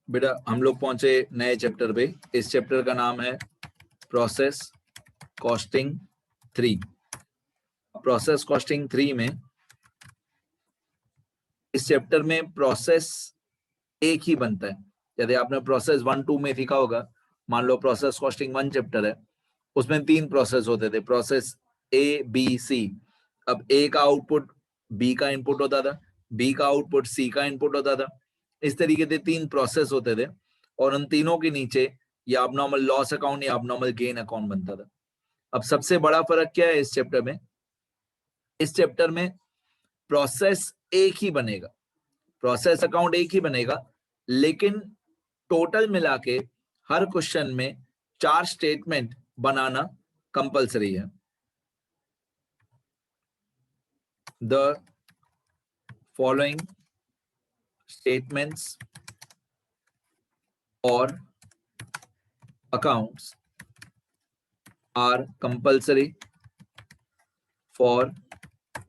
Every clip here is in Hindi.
बेटा हम लोग पहुंचे नए चैप्टर पे। इस चैप्टर का नाम है प्रोसेस कॉस्टिंग 3। प्रोसेस कॉस्टिंग 3 में इस चैप्टर में प्रोसेस एक ही बनता है। यदि आपने प्रोसेस 1-2 में सीखा होगा, मान लो प्रोसेस कॉस्टिंग 1 चैप्टर है, उसमें 3 प्रोसेस होते थे, प्रोसेस ए बी सी। अब ए का आउटपुट बी का इनपुट होता था, बी का आउटपुट सी का इनपुट होता था। इस तरीके से 3 प्रोसेस होते थे और उन तीनों के नीचे या abnormal लॉस अकाउंट या abnormal गेन अकाउंट बनता था। अब सबसे बड़ा फर्क क्या है इस चैप्टर में? इस चैप्टर में प्रोसेस एक ही बनेगा, प्रोसेस अकाउंट एक ही बनेगा, लेकिन टोटल मिला के हर क्वेश्चन में 4 स्टेटमेंट बनाना कंपलसरी है। The following statements or accounts are compulsory for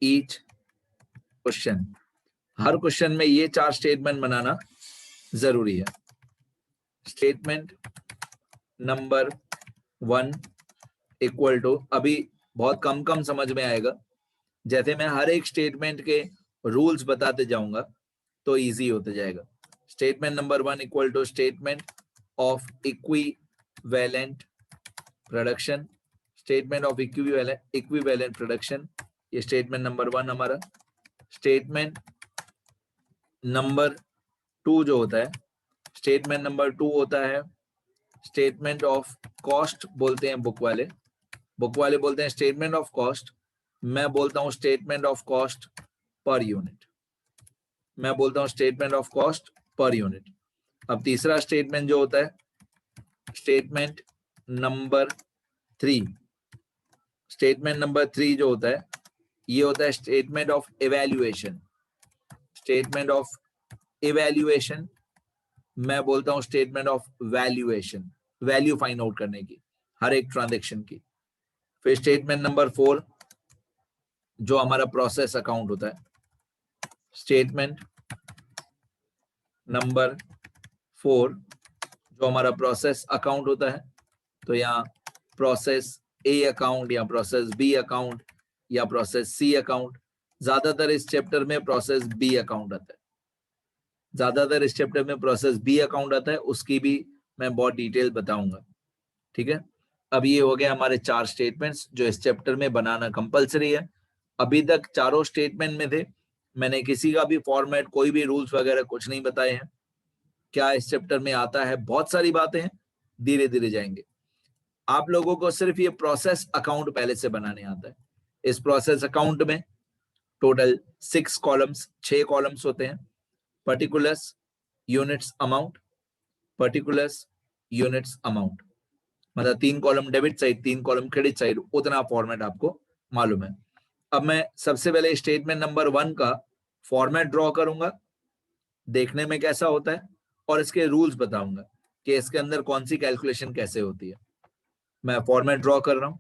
each question। Her question में ये 4 स्टेटमेंट बनाना जरूरी है। स्टेटमेंट नंबर 1 इक्वल टू, अभी बहुत कम समझ में आएगा, जैसे मैं हर एक स्टेटमेंट के रूल्स बताते जाऊंगा तो इजी होते जाएगा। Statement number 1 equal to statement of equivalent production. Statement of equivalent production, ये स्टेटमेंट नंबर 1 हमारा। स्टेटमेंट नंबर 2 जो होता है, स्टेटमेंट नंबर 2 होता है स्टेटमेंट ऑफ कॉस्ट, बोलते हैं बुक वाले बोलते हैं स्टेटमेंट ऑफ कॉस्ट, मैं बोलता हूं statement of cost per unit. मैं बोलता हूं statement of cost per unit. अब तीसरा स्टेटमेंट जो होता है, स्टेटमेंट नंबर 3, स्टेटमेंट नंबर 3 जो होता है, ये होता है statement of evaluation. Statement of evaluation, मैं बोलता हूं statement of valuation, value find out करने की हर एक ट्रांजैक्शन की। फिर स्टेटमेंट नंबर 4 जो हमारा प्रोसेस अकाउंट होता है। स्टेटमेंट नंबर 4 जो हमारा प्रोसेस अकाउंट होता है, तो यहाँ प्रोसेस ए अकाउंट या प्रोसेस बी अकाउंट या प्रोसेस सी अकाउंट, ज्यादातर इस चैप्टर में प्रोसेस बी अकाउंट आता है, ज्यादातर इस चैप्टर में प्रोसेस बी अकाउंट आता है, उसकी भी मैं बहुत डिटेल बताऊंगा। ठीक है, अब ये हो गया हमारे 4 स्टेटमेंट्स जो इस चैप्टर में बनाना कंपलसरी है। अभी तक चारों स्टेटमेंट में थे, मैंने किसी का भी फॉर्मेट, कोई भी रूल्स वगैरह कुछ नहीं बताए हैं। क्या इस चैप्टर में आता है? बहुत सारी बातें हैं, धीरे धीरे जाएंगे। आप लोगों को सिर्फ ये प्रोसेस अकाउंट पहले से बनाने आता है। इस प्रोसेस अकाउंट में टोटल 6 कॉलम्स, 6 कॉलम्स होते हैं। Particulars, units, amount, particulars, units, amount, मतलब 3 column debit side, 3 column credit side, उतना फॉर्मेट आपको मालूम है। अब मैं सबसे पहले स्टेटमेंट नंबर 1 का फॉर्मेट ड्रॉ करूंगा, देखने में कैसा होता है, और इसके रूल्स बताऊंगा कि इसके अंदर कौन सी कैलकुलेशन कैसे होती है। मैं फॉर्मेट ड्रॉ कर रहा हूं,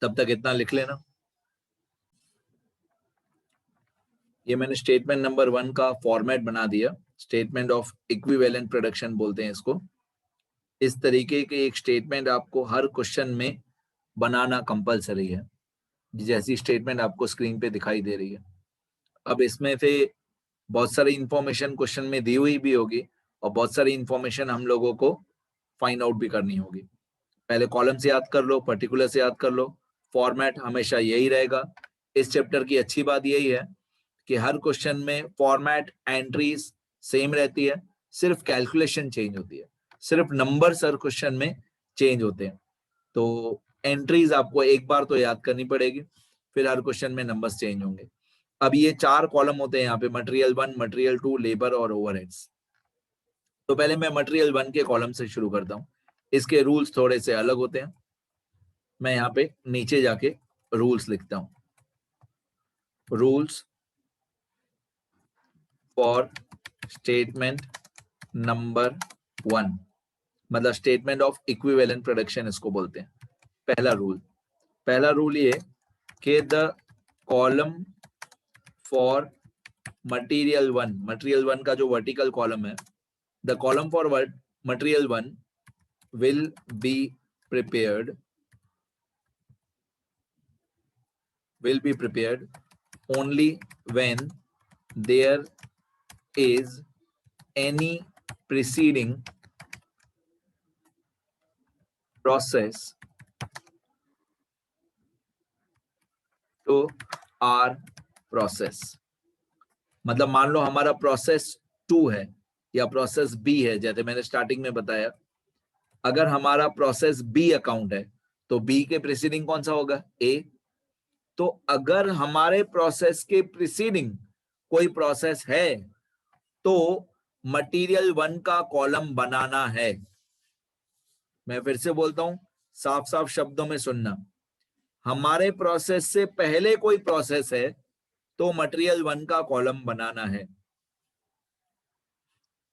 तब तक इतना लिख लेना। ये मैंने स्टेटमेंट नंबर 1 का फॉर्मेट बना दिया, स्टेटमेंट ऑफ इक्विवेलेंट प्रोडक्शन बोलते हैं इसको। इस तरीके के एक स्टेटमेंट आपको हर क्वेश्चन में बनाना कंपलसरी है, जैसी स्टेटमेंट आपको स्क्रीन पे दिखाई दे रही है। अब इसमें से बहुत सारी इंफॉर्मेशन क्वेश्चन में दी हुई भी होगी और बहुत सारी इंफॉर्मेशन हम लोगों को फाइंड आउट भी करनी होगी। पहले कॉलम से याद कर लो, पर्टिकुलर से याद कर लो, फॉर्मेट हमेशा यही रहेगा। इस चैप्टर की अच्छी बात यही है कि हर क्वेश्चन में फॉर्मेट, एंट्रीज सेम रहती है, सिर्फ कैलकुलेशन चेंज होती है, सिर्फ नंबर्स हर क्वेश्चन में चेंज होते हैं। तो एंट्रीज आपको एक बार तो याद करनी पड़ेगी, फिर हर क्वेश्चन में नंबर्स चेंज होंगे। अब ये 4 कॉलम होते हैं यहाँ पे, मटेरियल 1, मटेरियल 2, लेबर और ओवरहेड्स। तो पहले मैं मटेरियल 1 के कॉलम से शुरू करता हूँ। इसके रूल्स थोड़े से अलग होते हैं, मैं यहाँ पे नीचे जाके रूल्स लिखता हूँ। रूल्स फॉर स्टेटमेंट नंबर 1, मतलब स्टेटमेंट ऑफ इक्विवेलेंट प्रोडक्शन इसको बोलते हैं। पहला रूल ये कि द कॉलम फॉर मटेरियल 1 का जो वर्टिकल कॉलम है The column for material 1 will be prepared only when there is any preceding process to our process. मतलब मान लो हमारा प्रोसेस 2 है या प्रोसेस बी है, जैसे मैंने स्टार्टिंग में बताया, अगर हमारा प्रोसेस बी अकाउंट है तो बी के प्रीसीडिंग कौन सा होगा? ए। तो अगर हमारे प्रोसेस के प्रीसीडिंग कोई प्रोसेस है तो मटेरियल 1 का कॉलम बनाना है। मैं फिर से बोलता हूं, साफ साफ शब्दों में सुनना, हमारे प्रोसेस से पहले कोई प्रोसेस है तो मटेरियल 1 का कॉलम बनाना है।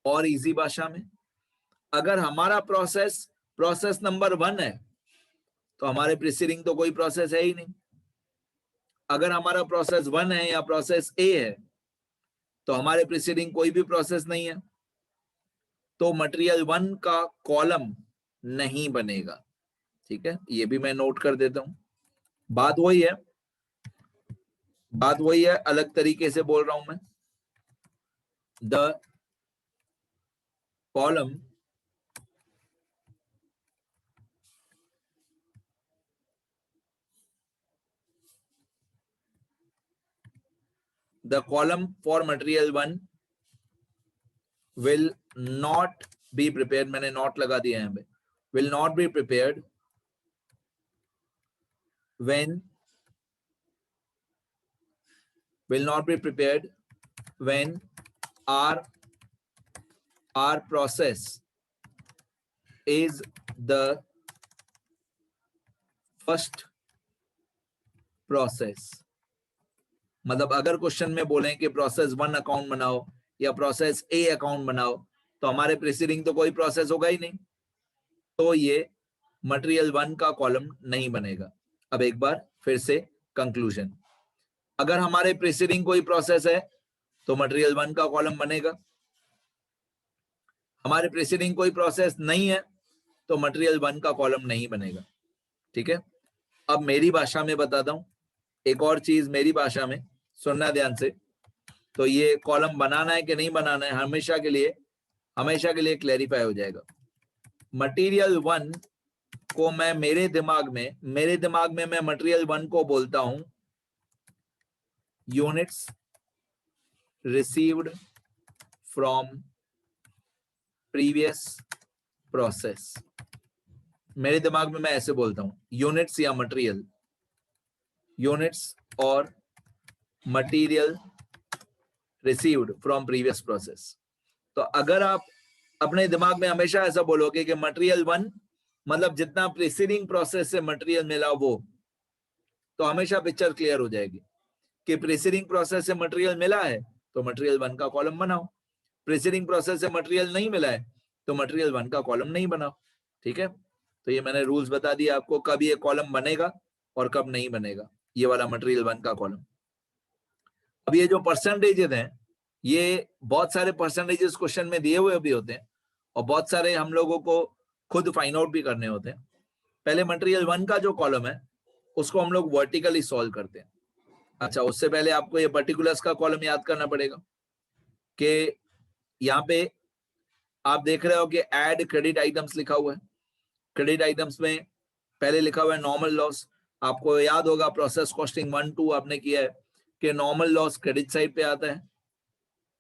और इजी भाषा में, अगर हमारा प्रोसेस नंबर 1 है तो हमारे प्रीसीडिंग तो कोई प्रोसेस है ही नहीं। अगर हमारा प्रोसेस 1 है या प्रोसेस ए है तो हमारे प्रीसीडिंग कोई भी प्रोसेस नहीं है, तो मटेरियल 1 का कॉलम नहीं बनेगा। ठीक है, ये भी मैं नोट कर देता हूं। बात वही है, अलग तरीके से बोल रहा हूं मैं। The column for material 1 will not be prepared, मैंने नॉट लगा दिया है यहाँ पे, will not be prepared when our process is the first process। मतलब अगर क्वेश्चन में बोलें कि प्रोसेस 1 अकाउंट बनाओ या प्रोसेस ए अकाउंट बनाओ तो हमारे प्रीसीडिंग तो कोई प्रोसेस होगा ही नहीं, तो ये मटेरियल 1 का कॉलम नहीं बनेगा। अब एक बार फिर से कंक्लूजन, अगर हमारे प्रीसीडिंग कोई प्रोसेस है तो मटेरियल 1 का कॉलम बनेगा, हमारे प्रीसीडिंग कोई प्रोसेस नहीं है तो मटेरियल 1 का कॉलम नहीं बनेगा। ठीक है, अब मेरी भाषा में बताता हूं एक और चीज, मेरी भाषा में सुनना ध्यान से। तो ये कॉलम बनाना है कि नहीं बनाना है हमेशा के लिए क्लैरिफाई हो जाएगा। मटेरियल 1 को मैं मेरे दिमाग में मैं मटेरियल 1 को बोलता हूं units received from previous process. मेरे दिमाग में मैं ऐसे बोलता हूं, यूनिट्स या मटेरियल, यूनिट्स और material received from previous process. तो अगर आप अपने दिमाग में हमेशा ऐसा बोलोगे कि मटेरियल 1 मतलब जितना प्रीसीडिंग प्रोसेस से मटेरियल मिला वो, तो हमेशा पिक्चर क्लियर हो जाएगी कि प्रीसीडिंग प्रोसेस से मटेरियल मिला है तो मटेरियल 1 का कॉलम बनाओ, प्रीसीडिंग प्रोसेस से मटेरियल नहीं मिला है तो मटेरियल 1 का कॉलम नहीं बनाओ। ठीक है, तो ये मैंने रूल्स बता दिया आपको, कब ये कॉलम बनेगा और कब नहीं बनेगा, ये वाला मटेरियल 1 का कॉलम। अब ये जो परसेंटेजेस हैं, ये बहुत सारे परसेंटेजेस क्वेश्चन में दिए हुए भी होते हैं और बहुत सारे हम लोगों को खुद फाइंड आउट भी करने होते हैं। पहले मटेरियल 1 का जो कॉलम है उसको हम लोग वर्टिकली सॉल्व करते हैं। अच्छा, उससे पहले आपको ये पर्टिकुलर्स का कॉलम याद करना पड़ेगा कि यहाँ पे आप देख रहे हो कि ऐड क्रेडिट आइटम्स लिखा हुआ है। क्रेडिट आइटम्स में पहले लिखा हुआ है नॉर्मल लॉस। आपको याद होगा प्रोसेस कॉस्टिंग 1, 2 आपने किया है कि नॉर्मल लॉस क्रेडिट साइड पे आता है।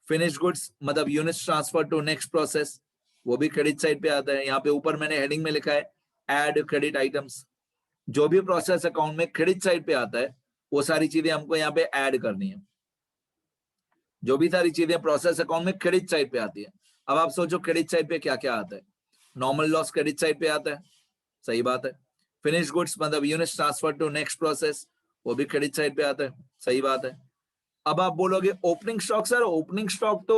फिनिश गुड्स मतलब units transfer to next process, वो भी क्रेडिट साइड पे आता है। यहाँ पे ऊपर मैंने हेडिंग में लिखा है ऐड क्रेडिट आइटम्स। जो भी प्रोसेस अकाउंट में क्रेडिट साइड पे आता है वो सारी चीजें हमको यहाँ पे ऐड करनी है। जो भी सारी चीजें प्रोसेस अकाउंट में क्रेडिट साइड पे आती है। अब आप सोचो क्रेडिट साइड पे क्या क्या आता है। नॉर्मल लॉस क्रेडिट साइड पे आता है, सही बात है। फिनिश गुड्स मतलब units transfer to next process, वो भी क्रेडिट साइड पे आता है, सही बात है। अब आप बोलोगे opening stock, sir opening stock तो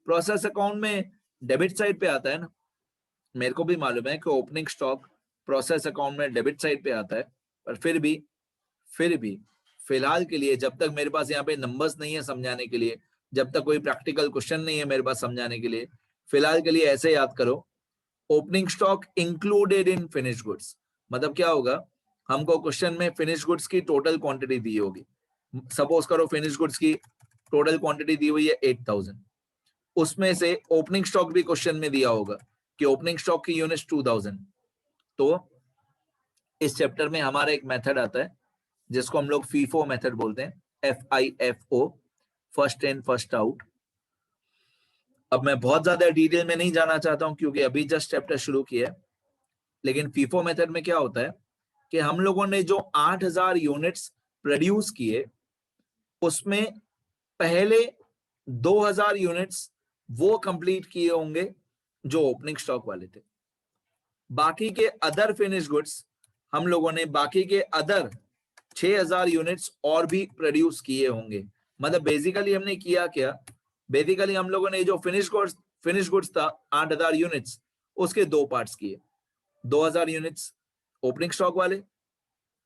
प्रोसेस अकाउंट में डेबिट साइड पे आता है ना। मेरे को भी मालूम है कि ओपनिंग स्टॉक प्रोसेस अकाउंट में डेबिट साइड पे आता है, पर फिर भी फिलहाल के लिए जब तक मेरे पास यहाँ पे नंबर्स नहीं है समझाने के लिए, जब तक कोई प्रैक्टिकल क्वेश्चन नहीं है मेरे पास समझाने के लिए, फिलहाल के लिए ऐसे याद करो, opening stock included in finish goods, मतलब क्या होगा, हमको क्वेश्चन में फिनिश गुड्स की टोटल क्वांटिटी दी होगी। सपोज करो फिनिश गुड्स की टोटल क्वांटिटी दी हुई है 8000, उसमें से ओपनिंग स्टॉक भी क्वेश्चन में दिया होगा कि ओपनिंग स्टॉक की यूनिट्स 2000। तो इस चैप्टर में हमारा एक मेथड आता है जिसको हम लोग फीफो मेथड बोलते हैं, FIFO, first in first out. अब मैं बहुत ज्यादा डिटेल में नहीं जाना चाहता हूं क्योंकि अभी जस्ट चैप्टर शुरू किया है, लेकिन फीफो मेथड में क्या होता है कि हम लोगों ने जो 8000 यूनिट्स प्रोड्यूस किए उसमें पहले 2000 यूनिट्स वो कंप्लीट किए होंगे जो ओपनिंग स्टॉक वाले थे। बाकी के अदर फिनिश गुड्स हम लोगों ने बाकी के अदर 6000 यूनिट्स और भी प्रोड्यूस किए होंगे। मतलब बेसिकली हमने किया क्या, बेसिकली हम लोगों ने जो फिनिश गुड्स था 8000 यूनिट्स, उसके दो पार्ट्स किए, 2000 यूनिट्स ओपनिंग स्टॉक वाले,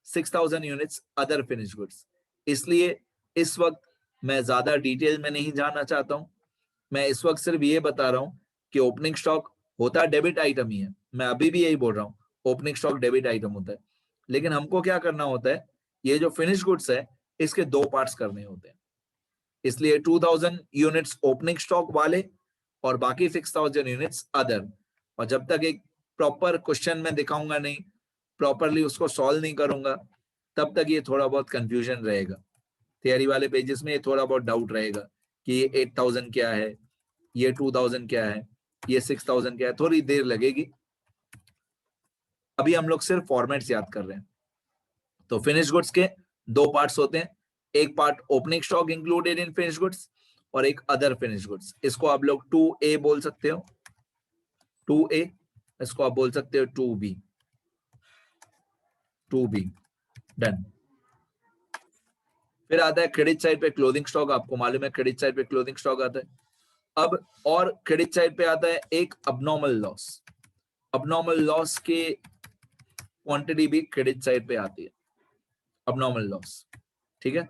6000 यूनिट्स अदर फिनिश गुड्स। इसलिए इस वक्त मैं ज्यादा डिटेल में नहीं जाना चाहता हूं, मैं इस वक्त सिर्फ ये बता रहा हूं कि ओपनिंग स्टॉक होता डेबिट आइटम ही है। मैं अभी भी यही बोल रहा हूं, ओपनिंग स्टॉक डेबिट आइटम होता है, लेकिन हमको क्या करना होता है, ये जो फिनिश गुड्स है इसके दो पार्ट्स करने होते हैं। इसलिए 2000 यूनिट्स ओपनिंग स्टॉक वाले और बाकी 6000 यूनिट्स अदर। और जब तक एक प्रॉपर क्वेश्चन में दिखाऊंगा नहीं, प्रॉपरली उसको सॉल्व नहीं करूंगा, तब तक ये थोड़ा बहुत कंफ्यूजन रहेगा। थियरी वाले पेजेस में ये थोड़ा बहुत डाउट रहेगा कि ये 8000 क्या है, ये 2000 क्या है, ये 6000 क्या है, थोड़ी देर लगेगी। अभी हम लोग सिर्फ फॉर्मेट्स याद कर रहे हैं। तो फिनिश गुड्स के दो पार्ट्स होते हैं, एक part opening stock included in finish goods और एक अदर फिनिश गुड्स। इसको आप लोग 2A बोल सकते हो, 2A। इसको आप बोल सकते हो 2B, 2B। डन। फिर आता है क्रेडिट साइड पे क्लोजिंग स्टॉक। आपको मालूम है क्रेडिट साइड पे क्लोजिंग स्टॉक आता है। अब और क्रेडिट साइड पे आता है एक अबनॉर्मल लॉस। अबनॉर्मल लॉस के क्वांटिटी भी क्रेडिट साइड पे आती है, अबनॉर्मल लॉस। ठीक है।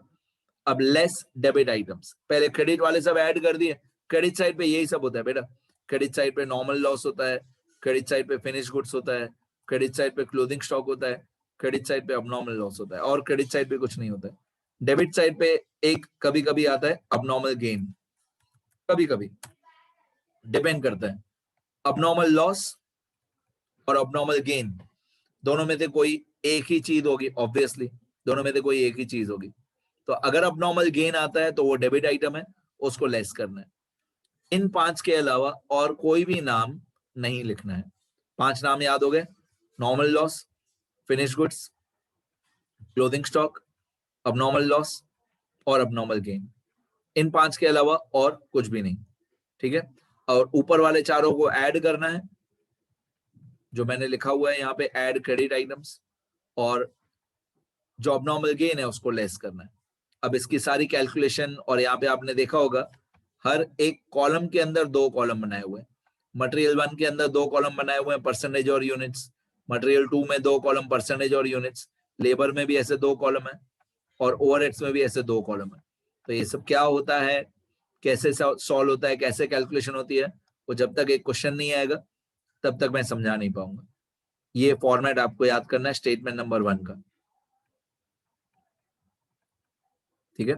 अब लेस डेबिट आइटम्स, पहले क्रेडिट वाले सब ऐड कर दिए, क्रेडिट साइड पे यही सब होता है बेटा। क्रेडिट साइड पे नॉर्मल लॉस होता है, क्रेडिट साइड पे फिनिश गुड्स होता है, क्रेडिट साइड पे क्लोजिंग स्टॉक होता है, क्रेडिट साइड पे अबनॉर्मल लॉस होता है, और क्रेडिट साइड पे कुछ नहीं होता है। डेबिट साइड पे एक कभी कभी आता है अबनॉर्मल गेन, कभी कभी, डिपेंड करता है। अबनॉर्मल लॉस और अबनॉर्मल गेन दोनों में से कोई एक ही चीज होगी, ऑब्वियसली दोनों में से कोई एक ही चीज होगी। तो अगर अबनॉर्मल गेन आता है तो वो डेबिट आइटम है, उसको लेस करना है। इन 5 के अलावा और कोई भी नाम नहीं लिखना है। 5 नाम याद हो गए, normal loss, finish goods, closing stock, abnormal loss और अबनॉर्मल गेन। इन 5 के अलावा और कुछ भी नहीं। ठीक है। और ऊपर वाले चारों को ऐड करना है, जो मैंने लिखा हुआ है यहाँ पे, ऐड क्रेडिट आइटम्स, और जो अबनॉर्मल गेन है उसको लेस करना है। अब इसकी सारी कैलकुलेशन, और यहाँ पे आपने देखा होगा हर एक कॉलम के अंदर 2 कॉलम बनाए हुए हैं। मटेरियल 1 के अंदर 2 कॉलम बनाए हुए हैं, परसेंटेज और यूनिट्स। मटेरियल 2 में 2 कॉलम परसेंटेज और यूनिट्स। लेबर में भी ऐसे 2 कॉलम है, और ओवरहेड्स में भी ऐसे 2 कॉलम है। तो ये सब क्या होता है, कैसे सॉल्व होता है, कैसे कैलकुलेशन होती है, वो जब तक एक क्वेश्चन नहीं आएगा तब तक मैं समझा नहीं पाऊंगा। ये फॉर्मेट आपको याद करना है स्टेटमेंट नंबर 1 का। ठीक है,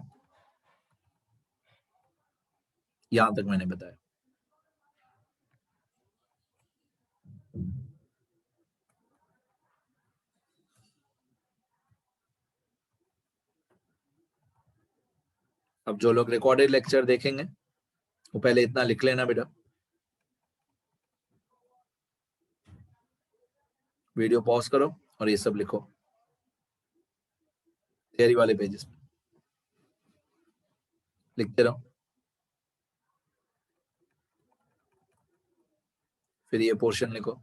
यहां तक मैंने बताया। अब जो लोग रिकॉर्डेड लेक्चर देखेंगे वो पहले इतना लिख लेना बेटा, वीडियो पॉज करो और ये सब लिखो थियरी वाले पेजेस पे, लिखते रहो। फिर ये पोर्शन लिखो,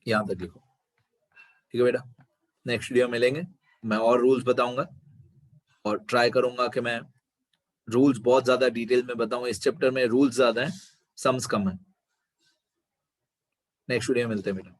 यहां तक लिखो। ठीक है बेटा, नेक्स्ट वीडियो मिलेंगे, मैं और रूल्स बताऊंगा और ट्राई करूंगा कि मैं रूल्स बहुत ज्यादा डिटेल में बताऊं। इस चैप्टर में रूल्स ज्यादा हैं, सम्स कम है। नेक्स्ट वीडियो में मिलते हैं बेटा।